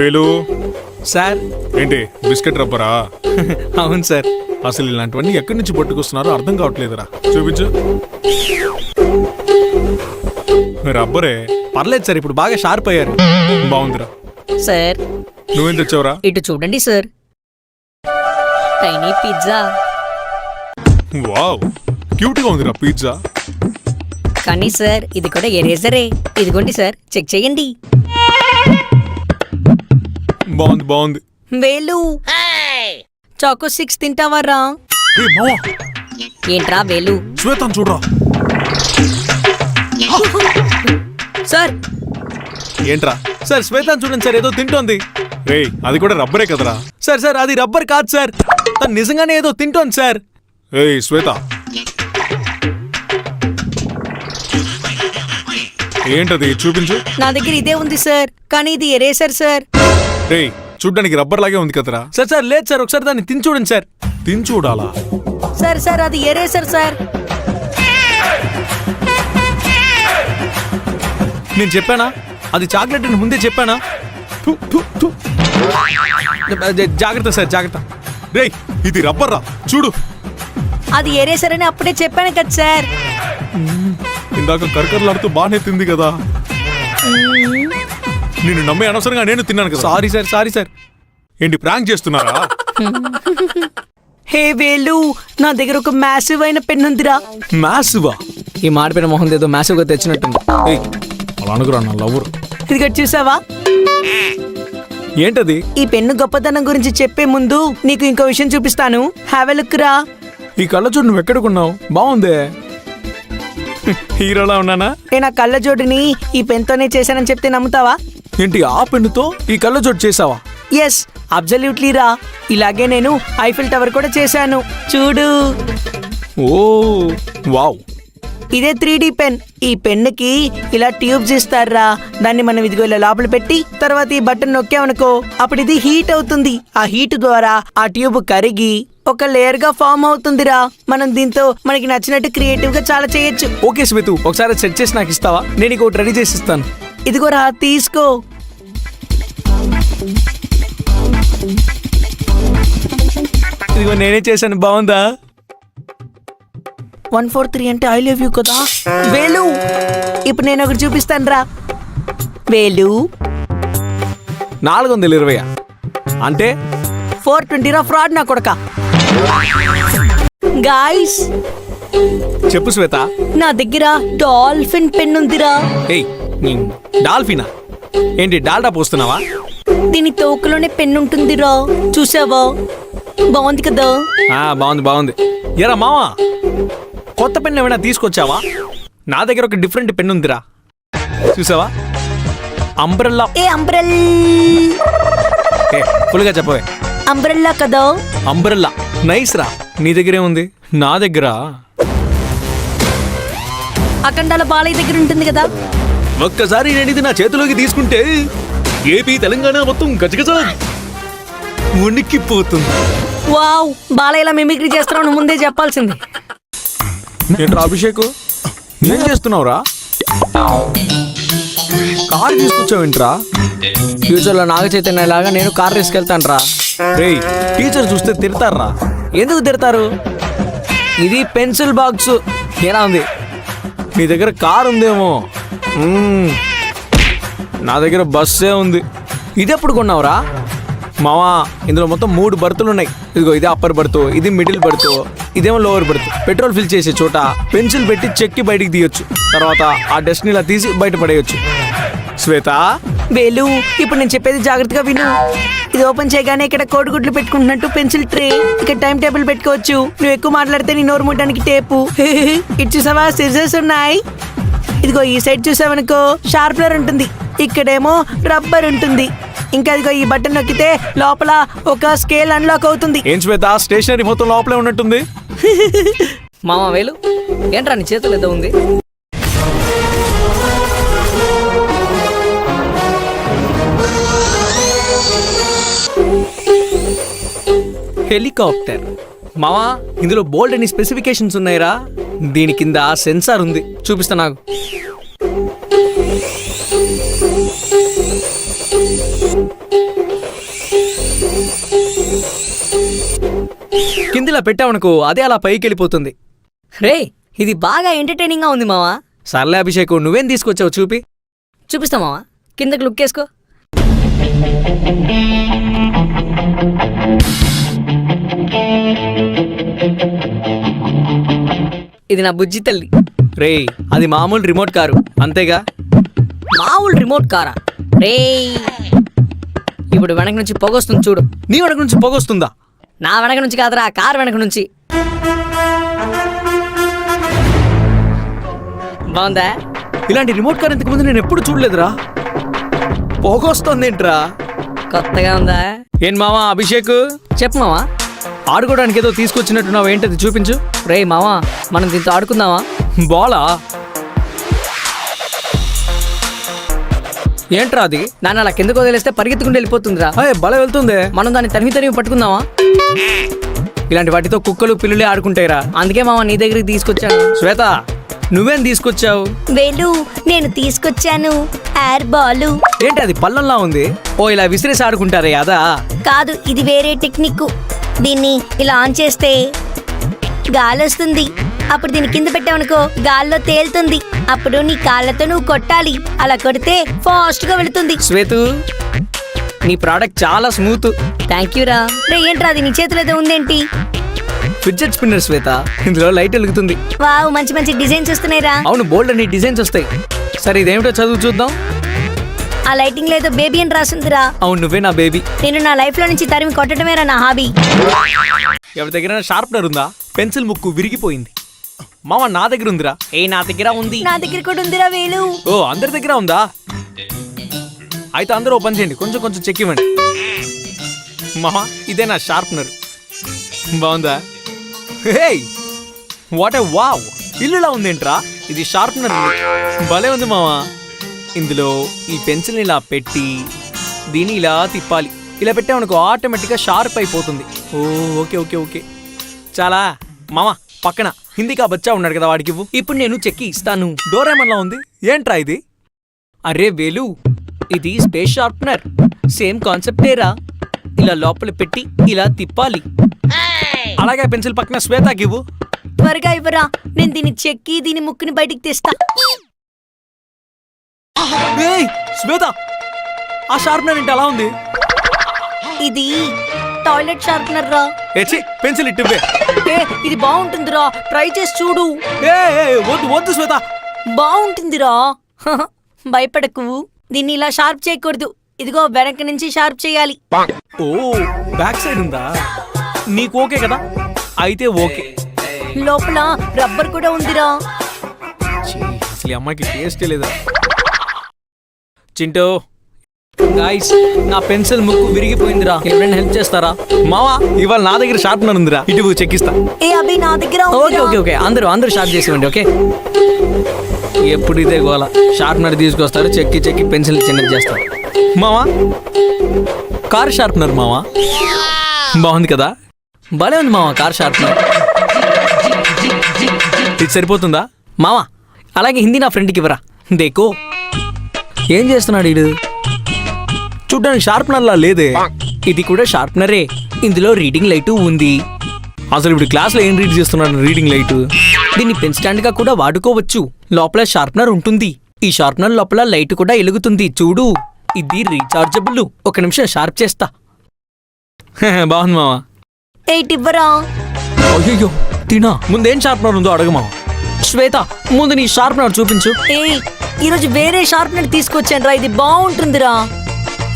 వేలు సార్. ఏంటి బిస్కెట్ రబ్బరా? అవును సార్. అసలు ఇలాంటివన్నీ ఎక్కడి నుంచి పట్టుకొస్తున్నారో అర్థం కావట్లేదురా. చూపించు. రబ్బరే. పర్లేదు సార్, ఇప్పుడు బాగా షార్ప్ అయ్యారు. బాగుందిరా. సార్ నువ్వేం తెచ్చావురా? ఇటు చూడండి sir, tiny pizza. Wow, cute గా ఉందిరా పిజ్జా. కానీ సార్ ఇది కూడా ఎరేజరే. ఇదిగోండి సార్, చెక్ చేయండి. బాగుంది బాగుంది. వేలు చాకో 6 తింటావారా? ఏ మావా, ఏంట్రా వేలు? శ్వేతను చూడరా. సార్ ఏంట్రా సార్? శ్వేతాన్ని చూడండి సార్, ఏదో తింటోంది. రేయ్, అది కూడా రబ్బరే కదరా. సార్ అది రబ్బర్ కాదు సార్, తను నిజంగానే ఏదో తింటోంది సార్. ఏయ్ శ్వేత, ఏంటది? చూపించు. నా దగ్గర ఇదే ఉంది సార్, కానీ ఇది ఎరేసర్ సార్. రేయ్, చూడ్డానికి రబ్బర్ లాగే ఉంది కదరా. సార్ లేదు సార్, ఒకసారి దాన్ని తిని చూడండి సార్. తిని చూడాలా? సార్ అది ఎరేసర్ సార్. నేను చెప్పానా అది చాక్లెట్ అని ముందే చెప్పానా? థు, థు, థు. జాగ్రత్త సార్, జాగ్రత్త. రేయ్, ఇది రబ్బర్ రా, చూడు. అది ఎరేసర్ అని అప్పుడే చెప్పాను కదా సార్. ఇందాక కరకరలాడుతూ బాగానే తింది కదా. నిన్ను నమ్మే అనవసరంగా నేను తిన్నాను కదా. Sorry sir. ఏంటి ప్రాంక్ చేస్తున్నారా? హే వేలు, నా దగ్గర ఒక మ్యాసివ్ అయిన పెన్ ఉందిరా. మ్యాసివా? ఈ మాడిపోయిన మొహం ఏదో మ్యాసివ్ గా తెచ్చినట్టుంది. ఏయ్, అలా అనుకురా, నా లవ్వరు. ఇది చూసావా? ఏంటది? ఈ పెన్ను గొప్పతనం గురించి చెప్పే ముందు నీకు ఇంకో విషయం చూపిస్తాను. హ్యావ్ ఎ లుక్ రా. ఈ కళ్ళజోడు నువ్వు ఎక్కడుకున్నావు? బాగుందే. హీరోలా ఉన్నానా? నేను ఆ కళ్ళజోడుని ఈ పెన్తోనే చేశానని చెప్తే నమ్ముతావా? ఏంటి, ఆ పెన్నుతో ఈ కళ్ళజోడు చేసావా? ఎస్, అబ్సల్యూట్లీ రా. ఇలాగే నేను ఐఫిల్ టవర్ కూడా చేశాను, చూడు. ఓ వావ్. ఇదే 3D పెన్. ఈ పెన్నుకి ఇలా ట్యూబ్స్ ఇస్తారా. దాన్ని మనం ఇదిగో ఇలా లోపల పెట్టి తర్వాత ఈ బటన్ నొక్కామనుకో, అప్పుడు ఇది హీట్ అవుతుంది. ఆ హీట్ ద్వారా ఆ ట్యూబ్ కరిగి ఒక లేయర్ గా ఫామ్ అవుతుందిరా. మనం దీంతో మనకి నచ్చినట్టు క్రియేటివ్ గా చాలా చేయొచ్చు. ఓకే శ్వేతు, ఒకసారి సెట్ చేసి నాకు ఇస్తావా? నేను ఇంకోటి రెడీ చేసి ఇస్తాను. ఇదిగోరా, తీసుకో. ఇదిగో నేనే చేశాను, బాగుందా? 143 అంటే ఐ లవ్ యూ కదా వేలు. ఇప్పుడు నేను ఒకటి చూపిస్తాను రా వేలు. 420 అంటే 420 రా, ఫ్రాడ్ నా కొడక. గాయ్స్, చెప్పు శ్వేత. నా దగ్గర డాల్ఫిన్ పెన్ ఉందిరా. ఏయ్, డాల్ఫినా? ఏంటి డాల్డా పోస్తున్నావా? దీని తోకలోనే పెన్ ఉంటుందిరా, చూసావా? బాగుంది కదా? బాగుంది. ఎరా మావా, కొత్త పెన్ ఏమైనా తీసుకొచ్చావా? నా దగ్గర ఒక డిఫరెంట్ పెన్ ఉందిరా, చూసావా? అంబ్రెల్లా. ఏ అంబ్రెల్ ఫుల్గా చెప్పవే. అంబ్రెల్లా కదా? అంబ్రెల్లా నైస్ రా. నీ దగ్గరే ఉంది. నా దగ్గర అఖండాల బాలయ్య దగ్గర ఉంటుంది కదా. ఒక్కసారి నేను ఇది నా చేతిలోకి తీసుకుంటే ఏపీ తెలంగాణ మొత్తం గజగజ ఉనికిపోతుంది. వావ్, బాలయ్యలా మిమిక్రీ చేస్తున్నావు, నువ్వు ముందే చెప్పాల్సింది. ఏంట్రా అభిషేక్, ఏం చేస్తున్నావురా? కారు తీసుకొచ్చావేంట్రా? ఫ్యూచర్లో నాగ చైతన్య లాగా నేను కారు తీసుకెళ్తాను రా. రేయ్, టీచర్ చూస్తే తిడతారా? ఎందుకు తిడతారు? ఇది పెన్సిల్ బాక్స్. ఎలా ఉంది? నీ దగ్గర కారు ఉందేమో. నా దగ్గర బస్సే ఉంది. ఇది ఎప్పుడు కొన్నావురా? మావా, ఇందులో మొత్తం 3 బర్తులు ఉన్నాయి. ఇదిగో ఇది అప్పర్ బర్త్, ఇది మిడిల్ బర్త్, ఇదేమో లోవర్ బర్త్. పెట్రోల్ ఫిల్ చేసే చోట పెన్సిల్ పెట్టి చెక్కి బయటికి తీయొచ్చు. తర్వాత ఆ డస్ట్ ని ఇలా తీసి బయట పడేయచ్చు. శ్వేత వేలు, ఇప్పుడు నేను చెప్పేది జాగ్రత్తగా విను. ఇది ఓపెన్ చేయగానే ఇక్కడ కోడిగుడ్లు పెట్టుకుంటున్నట్టు పెన్సిల్ ట్రే, ఇక్కడ టైం టేబుల్ పెట్టుకోవచ్చు. నువ్వు ఎక్కువ మాట్లాడితే నీ నోరు ముట్టడానికి టేపు. ఇటు చూసావా, సిజర్స్ ఉన్నాయి. ఇదిగో ఈ సైడ్ చూసావనుకో షార్ప్నర్ ఉంటుంది, ఇక్కడేమో రబ్బర్ ఉంటుంది. ఇంకా ఇదిగో ఈ బటన్ నొక్కితే లోపల ఒక స్కేల్ అన్లాక్ అవుతుంది. ఏం శ్వేత, స్టేషనరీ మొత్తం లోపలే ఉన్నట్టుంది. మామ వేలు, ఏంట్రా నీ చేతులు ఏదో ఉంది? హెలికాప్టర్. మావా, ఇందులో బోల్డ్ అని స్పెసిఫికేషన్స్ ఉన్నాయిరా. దీని కింద సెన్సార్ ఉంది, చూపిస్తా నాకు. కిందిలా పెట్టావనుకో అదే అలా పైకి వెళ్ళిపోతుంది. రే ఇది బాగా ఎంటర్టైనింగ్ గా ఉంది మావా. సర్లే అభిషేక్, నువ్వేం తీసుకొచ్చావు చూపి. చూపిస్తా మావా, కిందకి లుక్ వేసుకో. ఇది నా బుజ్జి తల్లి. రేయ్ అది మామూలు రిమోట్ కారు అంతేగా. మామూలు రిమోట్ కారా? రే ఇప్పుడు వెనక నుంచి పొగొస్తుంది చూడు. నీ వెనక నుంచి పొగొస్తుందా? నా వెనక నుంచి కాదురా, కారు వెనక నుంచి. బాగుందా? ఇలాంటి రిమోట్ కార్ ఇంతకు ముందు నేను ఎప్పుడు చూడలేదురా. పొగొస్తుందేంట్రా? కొత్తగా ఉందా? ఏం మావా అభిషేక్, చెప్పు మావా. ఆడుకోవడానికి ఏదో తీసుకొచ్చినట్టున్నావు, ఏంటది చూపించు. రే మావా, మనం దీంతో ఆడుకుందామా? బాలా? ఏంట్రా అది? దాన్ని అలా కిందకు వదిలేస్తే పరిగెత్తుకుంటూ వెళ్ళిపోతుందిరా. బల వెళ్తుంది. మనం దాన్ని తరిమి పట్టుకుందామా? ఇలాంటి వాటితో కుక్కలు పిల్లులే ఆడుకుంటాయిరా. అందుకే మావా నీ దగ్గరికి తీసుకొచ్చాను. శ్వేత నువ్వేం తీసుకొచ్చావు? వేలు నేను తీసుకొచ్చాను ఎయిర్ బాల్. ఏంటి అది పళ్ళంలా ఉంది? ఓ ఇలా విసిరేసి ఆడుకుంటారే అదా? కాదు, ఇది వేరే టెక్నిక్. దీన్ని ఇలా ఆన్ చేస్తే గాలి వస్తుంది. అప్పుడు దీన్ని కింద పెట్టావనుకో గాల్లో తేలుతుంది. అప్పుడు నీ కాళ్ళతో నువ్వు కొట్టాలి. అలా కొడితే ఫాస్ట్ గా వెళుతుంది. శ్వేతు నీ ప్రోడక్ట్ చాలా స్మూత్. థ్యాంక్ యూ రా. రే ఏంట్రా అది నీ చేతిలో ఏదో ఉందేంటి? ఫిడ్జెట్ స్పిన్నర్ శ్వేత, ఇందులో లైట్ వెలుగుతుంది. వావ్, మంచి మంచి డిజైన్స్ వస్తున్నాయిరా. అవును, బోల్డ్ అన్ని డిజైన్స్ వస్తాయి. సరే ఇదేమిటో చదువు చూద్దాం. ఆ లైటింగ్ లో ఏదో బేబీ అని రాసిందిరా. అవును, నువ్వే నా బేబీ. నేను నా లైఫ్ లో నుంచి తరిమి కొట్టడమేరా నా హాబీ. ఎవరి దగ్గర షార్ప్నర్ ఉందా? పెన్సిల్ ముక్కు విరిగిపోయింది. మామ నా దగ్గర ఉందిరా. నా దగ్గర ఉంది. నా దగ్గర కూడా ఉందిరా వేలు. ఓ అందరి దగ్గర ఉందా? అయితే అందరూ ఓ పని చేయండి, కొంచెం కొంచెం చెక్ ఇవ్వండి. మామ ఇదే నా షార్ప్నర్. బాగుందా? హే వాట్ ఏ వావ్, ఇల్లులా ఉందేంట్రా. ఇది షార్ప్నర్ భలే ఉంది మామా. ఇందులో ఈ పెన్సిల్ ఇలా పెట్టి దీన్ని ఇలా తిప్పాలి. ఇలా పెట్టామనుకో ఆటోమేటిక్గా షార్ప్ అయిపోతుంది. ఓ ఓకే ఓకే ఓకే చాలా. మామ పక్కన హిందీకా బచ్చా ఉన్నాడు కదా, వాడికి ఇవ్వు. ఇప్పుడు నేను చెక్కి ఇస్తాను. డోరేమన్లా ఉంది. ఏంట్రా ఇది? అరే వేలు, ఇది స్పేస్ షార్ప్నర్. సేమ్ కాన్సెప్టేరా. ఇలా లోపల పెట్టి ఇలా తిప్పాలి. అలాగే పెన్సిల్ పక్కన శ్వేతకి ఇవ్వు. త్వరగా ఇవ్వరా, నేను దీన్ని చెక్కి దీని ముక్కుని బయటికి తెస్తా. ఏయ్ శ్వేత, ఆ షార్ప్నర్ ఏంటి అలా ఉంది? ఇది టాయిలెట్ షార్ప్నర్ రా. ఏచి పెన్సిల్ ఇట్టివ్వే. ఇది బాగుంటుందిరా, ట్రై చేసి చూడు. వద్దు వద్దు శ్వేత. బాగుంటుందిరా. భయపడకు, దీన్ని ఇలా షార్ప్ చేయకూడదు. ఇదిగో వెనక నుంచి షార్ప్ చేయాలి. ఓ బ్యాక్ సైడ్ ఉందా? నీకు ఓకే కదా? అయితే ఓకే. లోపల రబ్బర్ కూడా ఉందిరా. అసలు ఈ అమ్మాయికి టేస్ట్ లేదా? చింటూ గాయ్స్, నా పెన్సిల్ ముక్కు విరిగిపోయిందిరా. ఎవరైనా హెల్ప్ చేస్తారా? మావా ఇవాళ నా దగ్గర షార్ప్నర్ ఉందిరా, ఇటు చెక్కిస్తా. ఏ అభి, నా దగ్గర ఓకే ఓకే ఓకే అందరూ షార్ప్ చేసేవండి. ఓకే ఎప్పుడు ఇదే గోల. షార్ప్నర్ తీసుకొస్తాడు, చెక్కి చెక్కి పెన్సిల్ చిన్నది చేస్తాడు. మావా కార్ షార్ప్నర్ మావా, బాగుంది కదా? భలే ఉంది మావా కార్ షార్ప్నర్. ఇది సరిపోతుందా మావా? అలాగే హిందీ నా ఫ్రెండ్కి ఇవ్వరా. దేకో ఏం చేస్తున్నాడు వీడు? చూడ్డానికి షార్ప్నర్లా లేదే. ఇది కూడా షార్ప్నరే. ఇందులో రీడింగ్ లైటు ఉంది. అసలు ఇప్పుడు క్లాస్లో ఏం రీడ్ చేస్తున్నాడు? Reading light. దీన్ని పెన్ స్టాండ్ గా కూడా వాడుకోవచ్చు. లోపల షార్ప్నర్ ఉంటుంది. ఈ షార్ప్నర్ లోపల లైట్ కూడా ఎలుగుతుంది చూడు. ఇది రీచార్జబుల్. ఒక నిమిషం షార్ప్ చేస్తా. బాగుంది మావా. ఎయిట్ ఇవ్వరా. అయ్యో తినా. ముందేం షార్ప్నర్ ఉందో అడగమా. శ్వేత ముందు నీ షార్ప్నర్ చూపించు. ఈరోజు వేరే షార్ప్నర్ తీసుకొచ్చాను రా, ఇది బాగుంటుందిరా.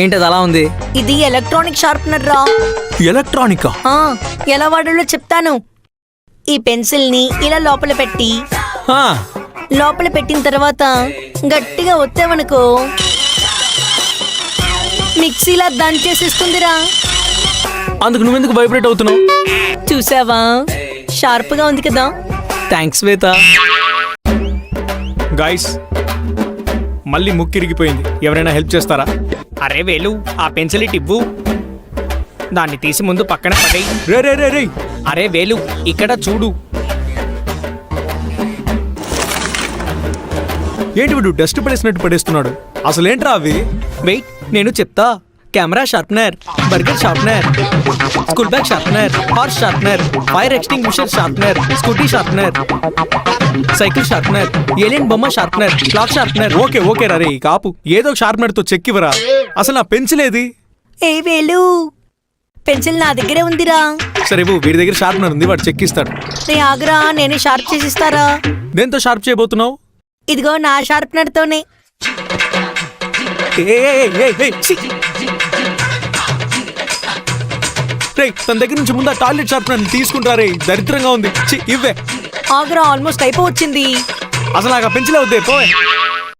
ఏంటది అలా ఉంది? ఇది ఎలక్ట్రానిక్ షార్ప్నర్ రా. ఎలక్ట్రానికా? ఎలా వాడాలో చెప్తాను. ఈ పెన్సిల్ ని ఇలా లోపల పెట్టి లోపల పెట్టిన తర్వాత గట్టిగా ఒత్తావనుకో మిక్సీలా దంచేసిస్తుందిరా. అందుకు నువ్వెందుకు వైబ్రేట్ అవుతున్నావు? చూసావా, షార్ప్ గా ఉంది కదా. థ్యాంక్స్ శ్వేత. గాయ్స్ మళ్ళీ ముక్కు ఇరిగిపోయింది, ఎవరైనా హెల్ప్ చేస్తారా? అరే వేలు, ఆ పెన్సిల్ ఇటు ఇవ్వు. దాన్ని తీసి ముందు పక్కన పడేయ్. రే రే రే రే. అరే వేలు, ఇక్కడ చూడు. ఏంటి వీడు డస్ట్ పడేసినట్టు పడేస్తున్నాడు? అసలేంట్రా అవి? వెయిట్ నేను చెప్తా. Camera sharpener, burger sharpener, school bag sharpener, horse sharpener, fire extinguisher sharpener, scooty sharpener, cycle sharpener, alien బొమ్మ sharpener, clock sharpener. Okay okay రే కాపు ఏదో షార్ప్నర్ తో చెక్కివరా. అసలు నా పెన్సిల్ ఏది? ఏ వేలు పెన్సిల్ నా దగ్గరే ఉందిరా. సరే ఇవ్వు, వీడి దగ్గర షార్ప్నర్ ఉంది, వాడు చెక్కిస్తాడు. నే ఆగ్రా, నేనే షార్ప్ చేసిస్తారా. దేంతో షార్ప్ చేయబోతున్నావు? ఇదిగో నా షార్ప్నర్ తోనే. రే తన దగ్గర నుంచి ముందు టాయిలెట్ షార్ప్నర్ తీసుకుంటారే, దరిద్రంగా ఉంది. ఛీ, ఇవ్వే. ఆగ్రా, ఆల్మోస్ట్ అయిపోవచ్చింది. అసలు నాకు ఆ పెన్సిల్ అవుతాయి పోయే.